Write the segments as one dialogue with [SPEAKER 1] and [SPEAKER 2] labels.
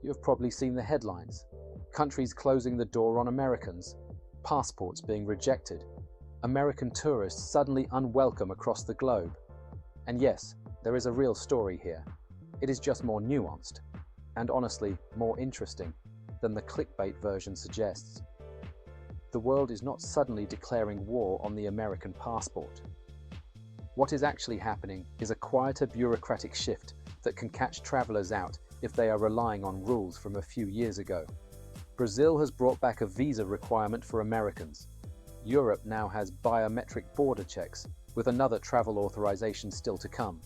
[SPEAKER 1] You've probably seen the headlines. Countries closing the door on Americans, passports being rejected, American tourists suddenly unwelcome across the globe. And yes, there is a real story here. It is just more nuanced, and honestly, more interesting than the clickbait version suggests. The world is not suddenly declaring war on the American passport. What is actually happening is a quieter bureaucratic shift that can catch travelers out if they are relying on rules from a few years ago. Brazil has brought back a visa requirement for Americans. Europe now has biometric border checks, with another travel authorization still to come.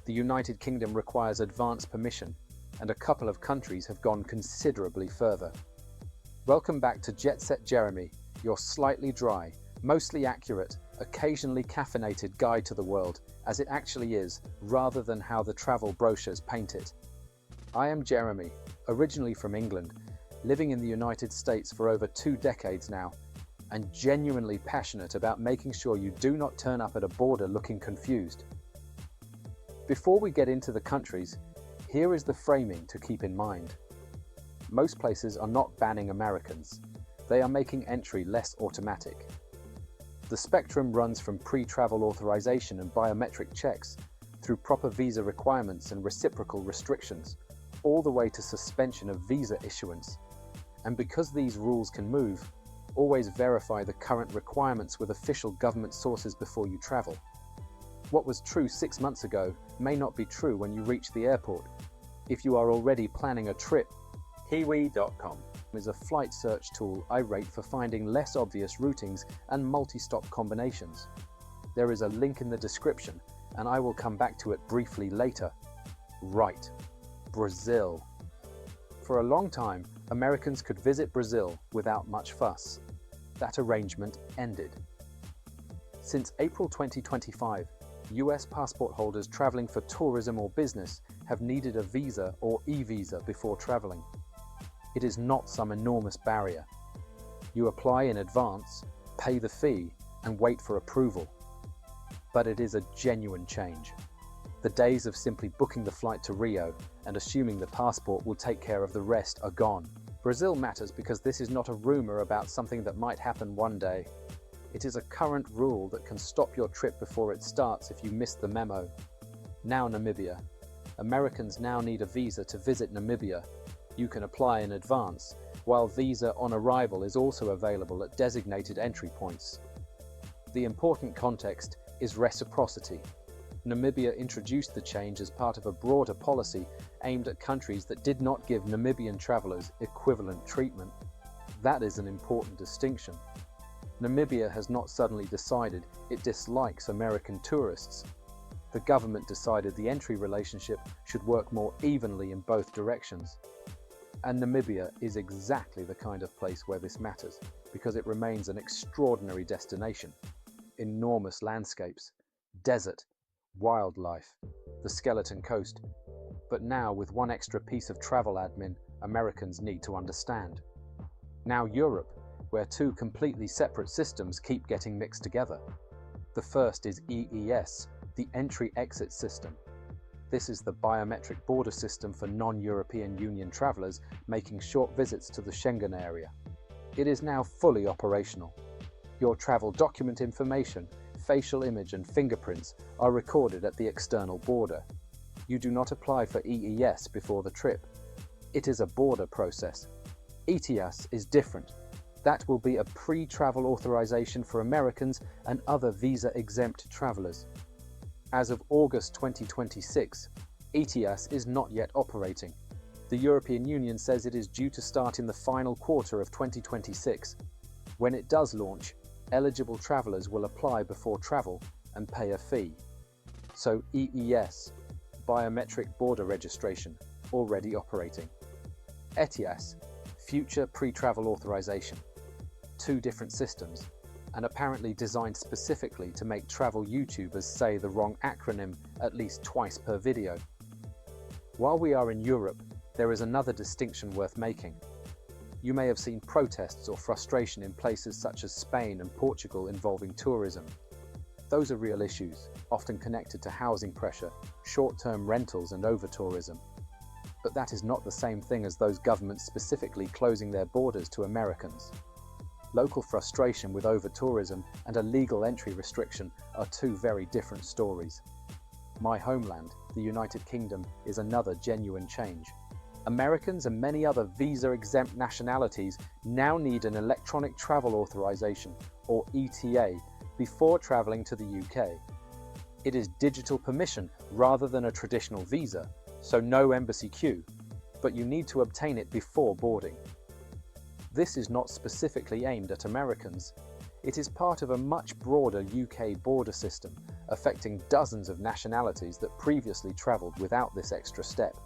[SPEAKER 1] The United Kingdom requires advance permission, and a couple of countries have gone considerably further. Welcome back to Jetset Jeremy, your slightly dry, mostly accurate, occasionally caffeinated guide to the world as it actually is, rather than how the travel brochures paint it. I am Jeremy, originally from England, living in the United States for over 2 decades now, and genuinely passionate about making sure you do not turn up at a border looking confused. Before we get into the countries, here is the framing to keep in mind. Most places are not banning Americans. They are making entry less automatic. The spectrum runs from pre-travel authorization and biometric checks, through proper visa requirements and reciprocal restrictions, all the way to suspension of visa issuance. And because these rules can move, always verify the current requirements with official government sources before you travel. What was true 6 months ago may not be true when you reach the airport. If you are already planning a trip, Kiwi.com is a flight search tool I rate for finding less obvious routings and multi-stop combinations. There is a link in the description, and I will come back to it briefly later. Right, Brazil. For a long time, Americans could visit Brazil without much fuss. That arrangement ended. Since April 2025, US passport holders traveling for tourism or business have needed a visa or e-visa before traveling. It is not some enormous barrier. You apply in advance, pay the fee, and wait for approval. But it is a genuine change. The days of simply booking the flight to Rio and assuming the passport will take care of the rest are gone. Brazil matters because this is not a rumor about something that might happen one day. It is a current rule that can stop your trip before it starts if you miss the memo. Now Namibia. Americans now need a visa to visit Namibia. You can apply in advance, while visa on arrival is also available at designated entry points. The important context is reciprocity. Namibia introduced the change as part of a broader policy aimed at countries that did not give Namibian travelers equivalent treatment. That is an important distinction. Namibia has not suddenly decided it dislikes American tourists. The government decided the entry relationship should work more evenly in both directions. And Namibia is exactly the kind of place where this matters, because it remains an extraordinary destination. Enormous landscapes, desert, wildlife, the skeleton coast. But now, with one extra piece of travel admin Americans need to understand. Now Europe, where 2 completely separate systems keep getting mixed together. The first is EES, the entry-exit system. This is the biometric border system for non-European Union travelers making short visits to the Schengen area. It is now fully operational. Your travel document information, facial image and fingerprints are recorded at the external border. You do not apply for EES before the trip. It is a border process. ETIAS is different. That will be a pre-travel authorization for Americans and other visa-exempt travelers. As of August 2026, ETIAS is not yet operating. The European Union says it is due to start in the final quarter of 2026. When it does launch, eligible travelers will apply before travel and pay a fee. So EES, Biometric Border Registration, already operating. ETIAS, Future Pre-Travel Authorization. 2 different systems, and apparently designed specifically to make travel YouTubers say the wrong acronym at least twice per video. While we are in Europe, there is another distinction worth making. You may have seen protests or frustration in places such as Spain and Portugal involving tourism. Those are real issues, often connected to housing pressure, short-term rentals and overtourism. But that is not the same thing as those governments specifically closing their borders to Americans. Local frustration with over-tourism and a legal entry restriction are two very different stories. My homeland, the United Kingdom, is another genuine change. Americans and many other visa-exempt nationalities now need an electronic travel authorization, or ETA, before traveling to the UK. It is digital permission rather than a traditional visa, so no embassy queue, but you need to obtain it before boarding. This is not specifically aimed at Americans. It is part of a much broader UK border system, affecting dozens of nationalities that previously travelled without this extra step.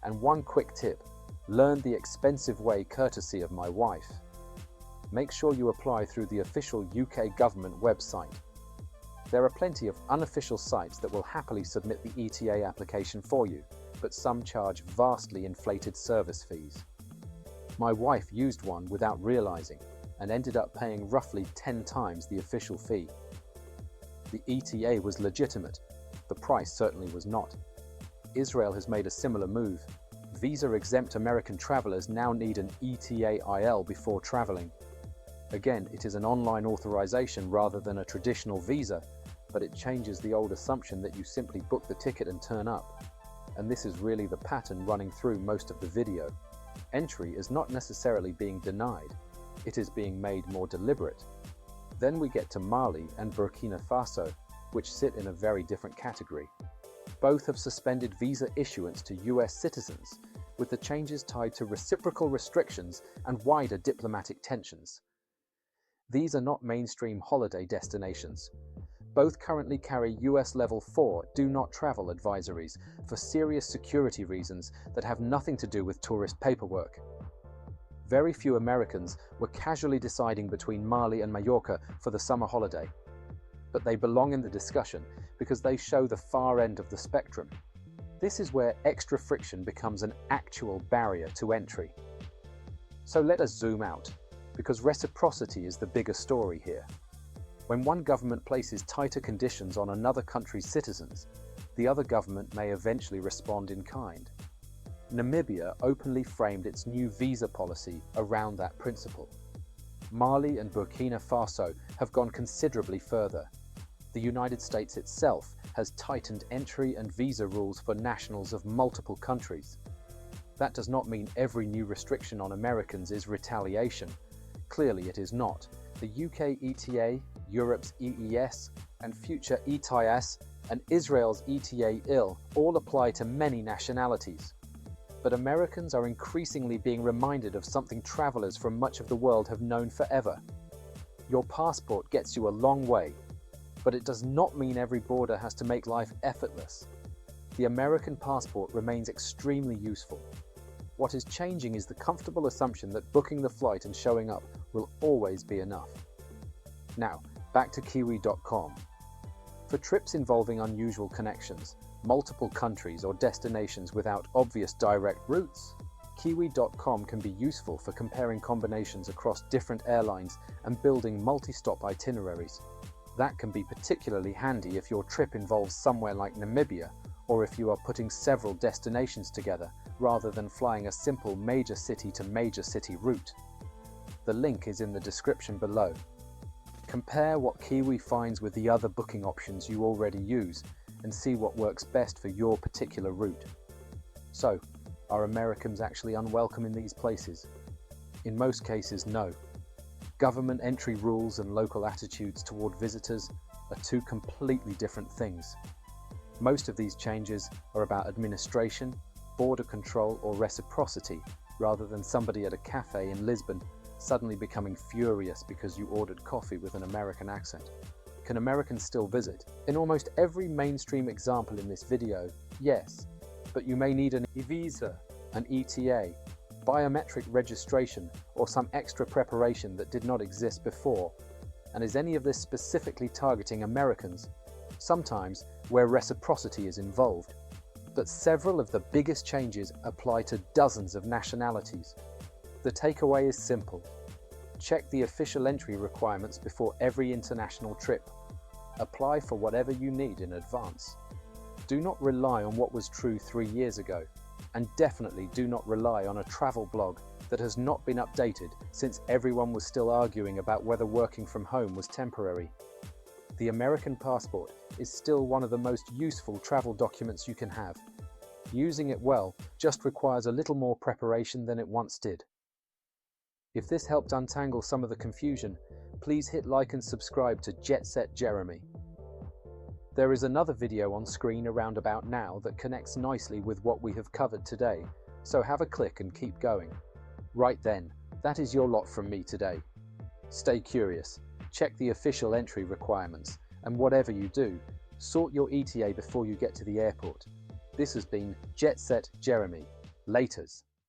[SPEAKER 1] And one quick tip, learn the expensive way courtesy of my wife. Make sure you apply through the official UK government website. There are plenty of unofficial sites that will happily submit the ETA application for you, but some charge vastly inflated service fees. My wife used one without realising and ended up paying roughly 10 times the official fee. The ETA was legitimate, the price certainly was not. Israel has made a similar move. Visa-exempt American travellers now need an ETA-IL before travelling. Again, it is an online authorization rather than a traditional visa, but it changes the old assumption that you simply book the ticket and turn up. And this is really the pattern running through most of the video. Entry is not necessarily being denied, it is being made more deliberate. Then we get to Mali and Burkina Faso, which sit in a very different category. Both have suspended visa issuance to US citizens, with the changes tied to reciprocal restrictions and wider diplomatic tensions. These are not mainstream holiday destinations. Both currently carry US Level 4 do not travel advisories for serious security reasons that have nothing to do with tourist paperwork. Very few Americans were casually deciding between Mali and Mallorca for the summer holiday, but they belong in the discussion because they show the far end of the spectrum. This is where extra friction becomes an actual barrier to entry. So let us zoom out, because reciprocity is the bigger story here. When one government places tighter conditions on another country's citizens, the other government may eventually respond in kind. Namibia openly framed its new visa policy around that principle. Mali and Burkina Faso have gone considerably further. The United States itself has tightened entry and visa rules for nationals of multiple countries. That does not mean every new restriction on Americans is retaliation. Clearly it is not. The UK ETA, Europe's EES, and future ETIAS, and Israel's ETA-IL all apply to many nationalities. But Americans are increasingly being reminded of something travelers from much of the world have known forever. Your passport gets you a long way, but it does not mean every border has to make life effortless. The American passport remains extremely useful. What is changing is the comfortable assumption that booking the flight and showing up will always be enough. Now, back to Kiwi.com. For trips involving unusual connections, multiple countries or destinations without obvious direct routes, Kiwi.com can be useful for comparing combinations across different airlines and building multi-stop itineraries. That can be particularly handy if your trip involves somewhere like Namibia, or if you are putting several destinations together rather than flying a simple major city to major city route. The link is in the description below. Compare what Kiwi finds with the other booking options you already use and see what works best for your particular route. So, are Americans actually unwelcome in these places? In most cases, no. Government entry rules and local attitudes toward visitors are two completely different things. Most of these changes are about administration, border control, or reciprocity, rather than somebody at a cafe in Lisbon suddenly becoming furious because you ordered coffee with an American accent. Can Americans still visit? In almost every mainstream example in this video, yes, but you may need an e-visa, an ETA, biometric registration, or some extra preparation that did not exist before. And is any of this specifically targeting Americans? Sometimes where reciprocity is involved. But several of the biggest changes apply to dozens of nationalities. The takeaway is simple. Check the official entry requirements before every international trip. Apply for whatever you need in advance. Do not rely on what was true 3 years ago. And definitely do not rely on a travel blog that has not been updated since everyone was still arguing about whether working from home was temporary. The American passport is still one of the most useful travel documents you can have. Using it well just requires a little more preparation than it once did. If this helped untangle some of the confusion, please hit like and subscribe to Jetset Jeremy. There is another video on screen around about now that connects nicely with what we have covered today, so have a click and keep going. Right then, that is your lot from me today. Stay curious, check the official entry requirements, and whatever you do, sort your ETA before you get to the airport. This has been Jetset Jeremy. Laters.